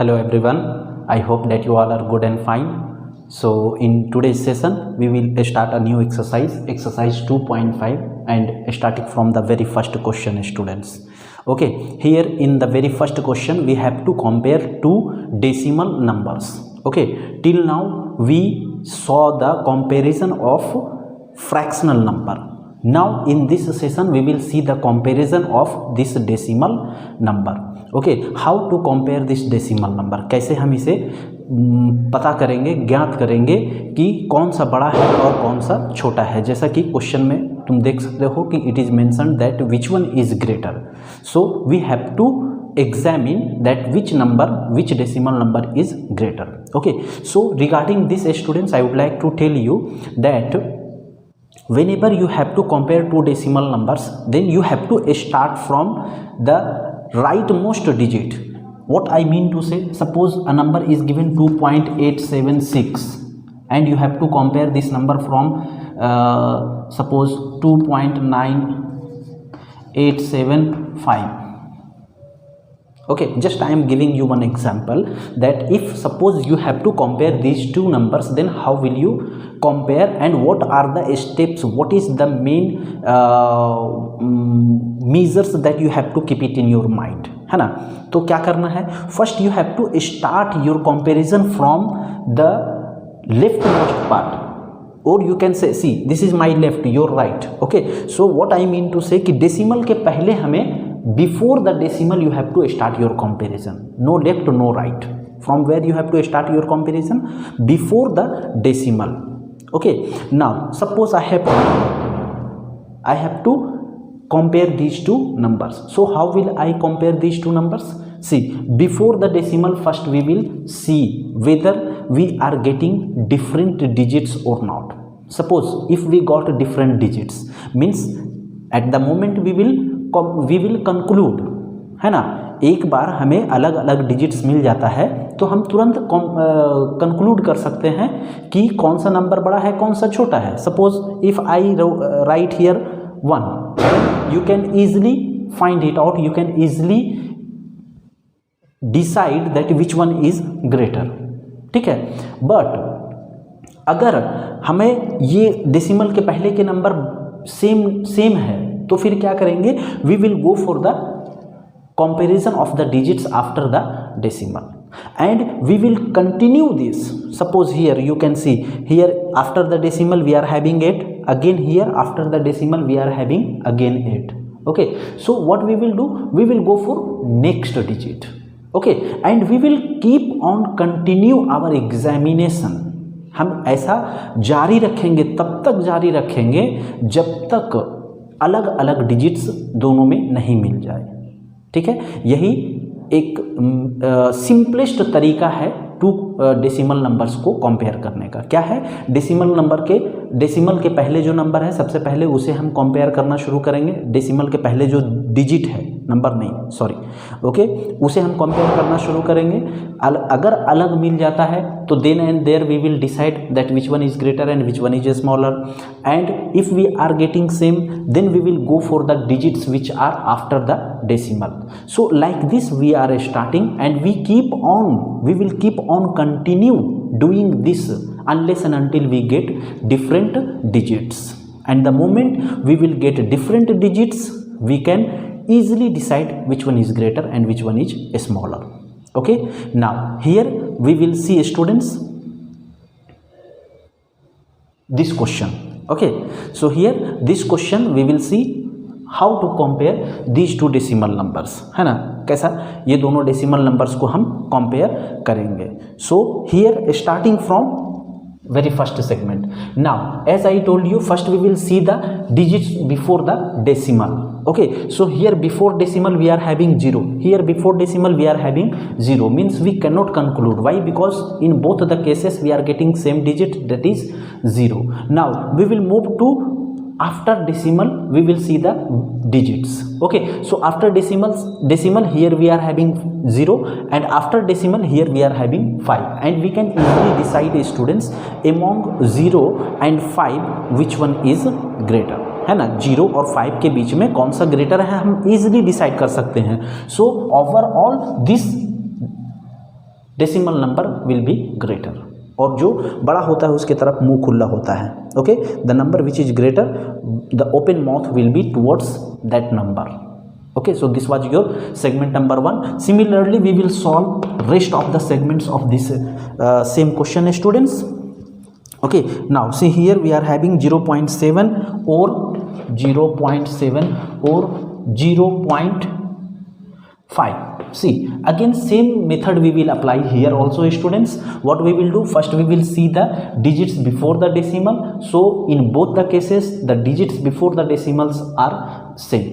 Hello everyone, I hope that you all are good and fine. So in today's session we will start a new exercise 2.5, and starting from the very first question, students. Okay, here in the very first question we have to compare two decimal numbers. Okay, till now we saw the comparison of fractional number. Now in this session we will see the comparison of this decimal number. Okay, how to compare this decimal number, कैसे हम इसे पता करेंगे, ज्ञात करेंगे कि कौन सा बड़ा है और कौन सा छोटा है। जैसा कि क्वेश्चन में तुम देख सकते हो कि it is mentioned that which one is greater, so we have to examine that which decimal number is greater. Okay, so regarding this, students, I would like to tell you that whenever you have to compare two decimal numbers, then you have to start from the rightmost digit. What I mean to say, suppose a number is given 2.876 and you have to compare this number from suppose 2.9875. Okay, just I am giving you one example that if suppose you have to compare these two numbers, then how will you compare and what are the steps, what is the main measures that you have to keep it in your mind, है ना। तो क्या करना है, first you have to start your comparison from the leftmost part, or you can say, see this is my left, your right. Okay, so what I mean to say कि decimal के पहले हमें before the decimal you have to start your comparison, no left no right. From where you have to start your comparison? Before the decimal. Okay, now suppose I have to compare these two numbers. So how will I compare these two numbers? See, before the decimal first we will see whether we are getting different digits or not. Suppose if we got different digits, means at the moment we will conclude, है ना। एक बार हमें अलग अलग digits मिल जाता है तो हम तुरंत कंक्लूड कर सकते हैं कि कौन सा नंबर बड़ा है कौन सा छोटा है। Suppose if I right here 1, you can easily find it out, you can easily decide that which one is greater, ठीक है। बट अगर हमें ये डेसिमल के पहले के नंबर सेम है तो फिर क्या करेंगे, we will go for the comparison of the digits after the decimal and we will continue this. Suppose here you can see, here after the decimal we are having 8, again here after the decimal we are having again 8. Okay, so what we will do, we will go for next digit. Okay, and we will keep on continue our examination. हम ऐसा जारी रखेंगे, तब तक जारी रखेंगे जब तक अलग अलग डिजिट्स दोनों में नहीं मिल जाए, ठीक है। यही एक सिंपलेस्ट तरीका है टू डेसिमल नंबर्स को कंपेयर करने का। क्या है, डेसिमल के पहले जो नंबर है सबसे पहले उसे हम कंपेयर करना शुरू करेंगे। डेसिमल के पहले जो डिजिट है, नंबर नहीं सॉरी, ओके, उसे हम कंपेयर करना शुरू करेंगे। अगर अलग मिल जाता है तो then and there we will decide that which one is greater and which one is smaller, and if we are getting same then we will go for the digits which are after the decimal. So like this we are starting and we will keep on continue doing this unless and until we get different digits, and the moment we will get different digits we can easily decide which one is greater and which one is smaller. Okay, now here we will see, students, this question. Okay, so here this question we will see how to compare these two decimal numbers, है ना। कैसा, ये दोनों decimal numbers को हम compare करेंगे। So here starting from very first segment. Now as I told you, first we will see the digits before the decimal. Okay, so here before decimal we are having 0, here before decimal we are having 0, means we cannot conclude. Why? Because in both the cases we are getting same digit, that is 0. Now we will move to after decimal, we will see the digits. Okay, so after decimal here we are having 0, and after decimal here we are having 5, and we can easily decide, students, among 0 and 5 which one is greater, है ना। 0 और 5 के बीच में कौन सा greater है हम easily decide कर सकते हैं। So overall this decimal number will be greater, और जो बड़ा होता है उसके तरफ मुंह खुला होता है. Okay, the number which is greater, the open mouth will be towards that number. Okay, so this was your segment number 1. Similarly, we will solve rest of the segments of this same question, students. Okay, now see here we are having 0.7 or 0.7 or 0.5. See, again same method we will apply here also, students. What we will do, first we will see the digits before the decimal. So in both the cases the digits before the decimals are same.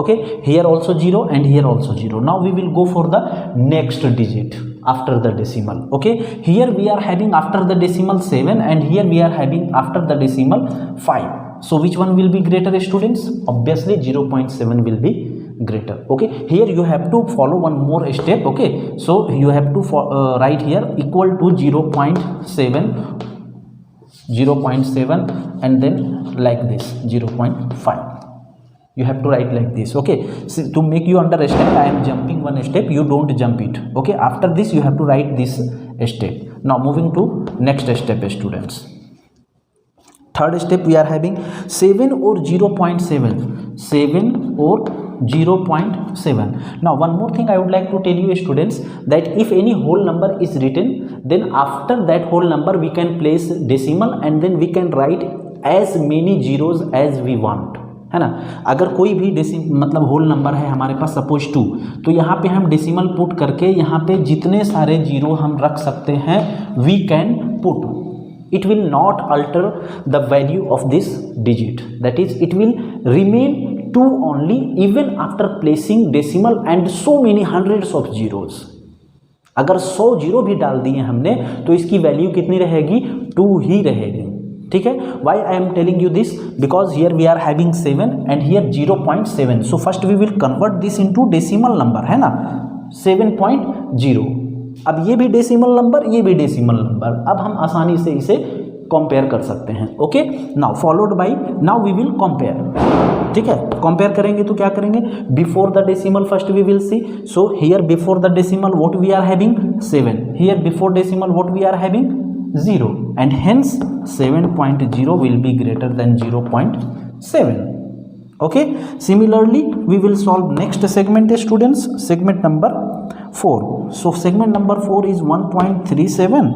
Okay, here also 0 and here also 0. Now we will go for the next digit after the decimal. Okay, here we are having after the decimal 7 and here we are having after the decimal 5. So which one will be greater, students? Obviously 0.7 will be greater. Okay, here you have to follow one more step. Okay, so you have to write here equal to 0.7 and then like this 0.5. You have to write like this. Okay, so to make you understand, I am jumping one step, you don't jump it. Okay, after this you have to write this step. Now moving to next step, students. Third step we are having 7 or 0.7. 7 or 0.7. Now one more thing I would like to tell you, students, that if any whole number is written, then after that whole number we can place decimal and then we can write as many zeros as we want, है ना. अगर कोई भी मतलब whole number है हमारे पास, suppose 2, तो यहाँ पे हम डेसिमल पुट करके यहाँ पे जितने सारे जीरो हम रख सकते हैं we can put. It will not alter the value of this digit, that is it will remain 2 only even after placing decimal and so many hundreds of zeros. अगर 100 जीरो भी डाल दिए हमने तो इसकी वैल्यू कितनी रहेगी? 2 ही रहेगी. ठीक है, why I am telling you this, because here we are having 7 and here 0.7. So first we will convert this into decimal number, है ना, 7.0. अब ये भी डेसिमल नंबर, ये भी डेसिमल नंबर, अब हम आसानी से इसे कंपेयर कर सकते हैं. Okay, now followed by, now we will compare. ठीक है, कंपेयर करेंगे तो क्या करेंगे? Before the decimal first we will see. So here before the decimal what we are having? 7. Here before decimal what we are having? 0, and hence 7.0 will be greater than 0.7. Okay, similarly we will solve next segment, students, segment number 4. So segment number 4 is 1.37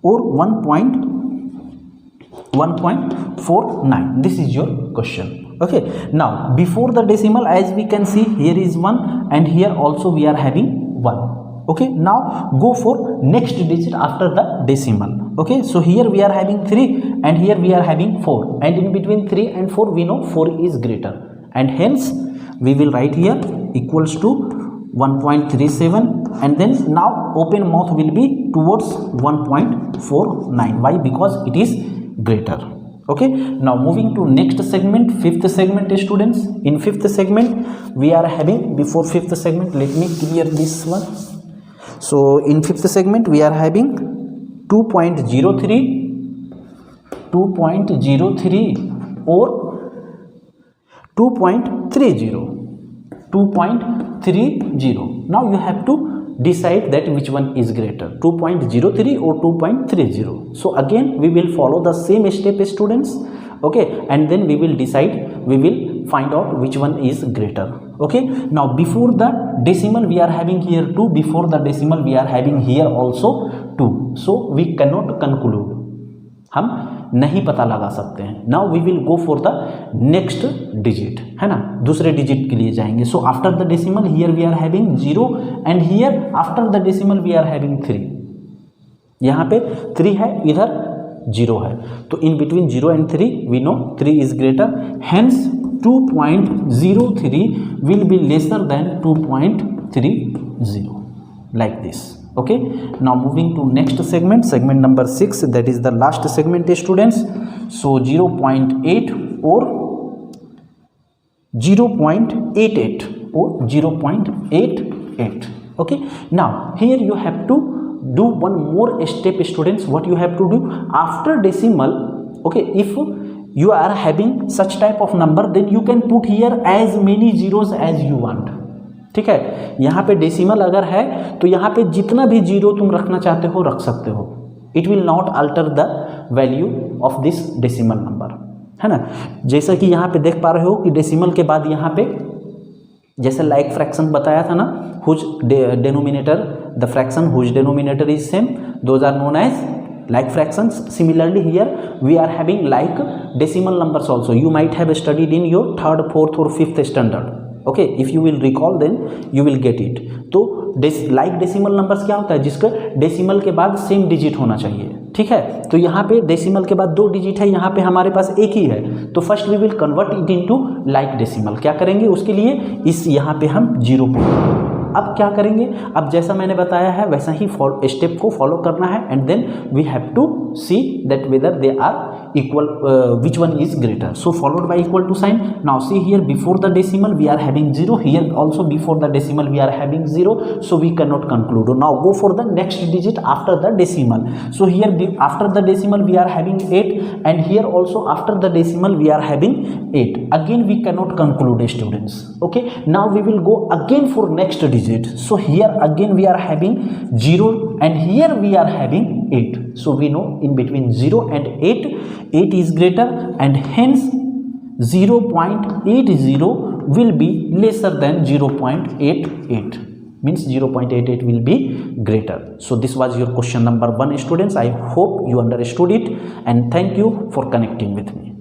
or 1.49. this is your question. Okay, now before the decimal, as we can see, here is 1 and here also we are having 1. Okay, now go for next digit after the decimal. Okay, so here we are having 3 and here we are having 4, and in between 3 and 4 we know 4 is greater, and hence we will write here equals to 1.37, and then now open mouth will be towards 1.49. why? Because it is greater. Okay, now moving to next segment, fifth segment, students. In fifth segment we are having, before fifth segment let me clear this one. So in fifth segment we are having 2.03 or 2.30. Now you have to decide that which one is greater, 2.03 or 2.30. So again we will follow the same step, students. Okay, and then we will decide, we will find out which one is greater. Okay, now before the decimal we are having here 2, before the decimal we are having here also 2. So we cannot conclude, हम नहीं पता लगा सकते हैं. Now we will go for the next digit, है ना, दूसरे digit के लिए जाएंगे. So after the decimal here we are having 0 and here after the decimal we are having 3. यहाँ पे 3 है, इधर 0 है, तो in between 0 and 3 we know 3 is greater, hence 2.03 will be lesser than 2.30, like this. Okay, now moving to next segment, segment number 6, that is the last segment, students. So 0.8 or 0.88 or 0.88. Okay, now here you have to do one more step, students. What you have to do after decimal? Okay, if you are having such type of number, then you can put here as many zeros as you want. ठीक है। यहाँ पे decimal अगर है तो यहाँ पे जितना भी जीरो तुम रखना चाहते हो रख सकते हो, it will not alter the value of this decimal number, है ना। जैसा कि यहाँ पे देख पा रहे हो कि डेसिमल के बाद यहाँ पे जैसे लाइक फ्रैक्शन बताया था ना, whose denominator the fraction whose denominator is same, those are known as like fractions. Similarly here we are having like decimal numbers also. You might have studied in your 3rd, 4th or 5th standard. Okay, if you will recall then you will get it. तो like decimal numbers क्या होता है, जिसका decimal के बाद same digit होना चाहिए, ठीक है। तो यहाँ पे डेसिमल के बाद 2 डिजिट है, यहाँ पे हमारे पास एक ही है, तो first we will convert it into like decimal. क्या करेंगे उसके लिए, इस यहाँ पे हम 0 को, अब क्या करेंगे, अब जैसा मैंने बताया है वैसा ही स्टेप को फॉलो करना है, and then we have to see that whether they are equal, which one is greater. So followed by equal to sign. Now see here before the decimal we are having 0, here also before the decimal we are having 0, so we can not conclude. Now go for the next digit after the decimal. So here after the decimal we are having 8, and here also after the decimal we are having 8. Again we cannot conclude, students. Okay, now we will go again for next digit. So here again we are having 0, and here we are having 8. So we know in between 0 and 8 is greater, and hence 0.80 will be lesser than 0.88. Means 0.88 will be greater. So this was your question number 1, students. I hope you understood it, and thank you for connecting with me.